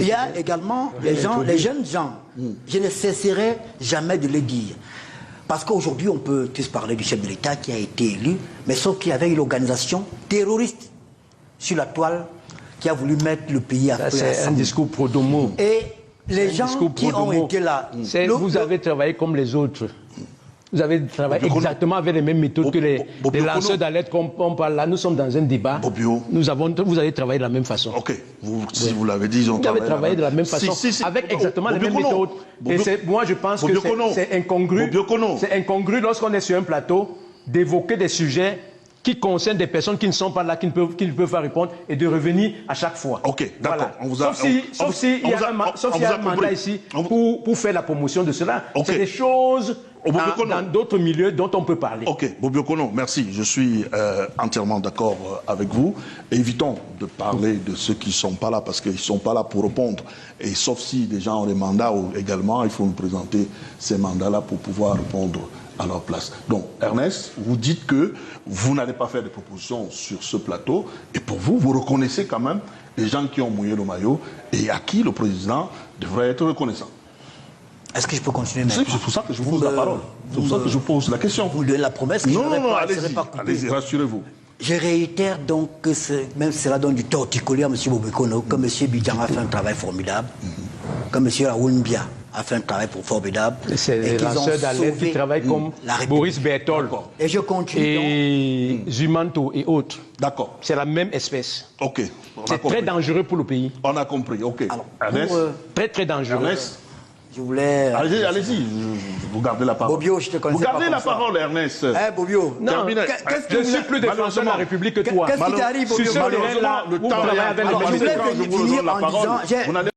Il y a également les jeunes gens. Je ne cesserai jamais de le dire. Parce qu'aujourd'hui, on peut tous parler du chef de l'État qui a été élu, mais sauf qu'il y avait une organisation terroriste sur la toile qui a voulu mettre le pays à feu. C'est un discours pro-domo. Et les gens qui ont été là... Vous avez travaillé comme les autres. Vous avez travaillé exactement avec les mêmes méthodes que les lanceurs d'alerte qu'on parle là. Nous sommes dans un débat. Vous avez travaillé de la même façon. Ok. Si vous l'avez dit, ils ont travaillé de la même façon. Avec exactement les mêmes méthodes. Et moi, je pense que c'est incongru. C'est incongru lorsqu'on est sur un plateau d'évoquer des sujets qui concernent des personnes qui ne sont pas là, qui ne peuvent pas répondre, et de revenir à chaque fois. Ok, d'accord. Voilà. Sauf s'il y a un mandat ici pour faire la promotion de cela. C'est des choses dans d'autres milieux dont on peut parler. Ok, Bobio Kono, merci. Je suis entièrement d'accord avec vous. Évitons de parler de ceux qui ne sont pas là, parce qu'ils ne sont pas là pour répondre. Et sauf si des gens ont des mandats également, il faut nous présenter ces mandats-là pour pouvoir répondre à leur place. Donc, Ernest, vous dites que vous n'allez pas faire de propositions sur ce plateau, et pour vous, vous reconnaissez quand même les gens qui ont mouillé le maillot et à qui le président devrait être reconnaissant. Est-ce que je peux continuer maintenant? C'est pour ça que je vous pose la parole. C'est pour ça que je pose la question. Vous donnez la promesse que non, allez-y, rassurez-vous. Je réitère donc que même cela donne du torticolis à M. Bobekono, que M. Bidjan a fait un travail formidable, que M. Raoul Mbia a fait un travail formidable. C'est les lanceurs d'alerte qui travaillent comme Boris Berthold. Et je continue. Et Zumanto et autres. D'accord. C'est la même espèce. Ok. C'est très dangereux pour le pays. On a compris, ok. Alors, Ernest, très très dangereux. Ernest, je voulais... Allez-y, vous gardez la parole. Bobio, je te connais. Vous gardez la parole, Ernest. Bobio. Non, je suis plus défenseur de la République que toi. Qu'est-ce qui t'arrive, Bobio? Le temps est... Je voulais finir en disant...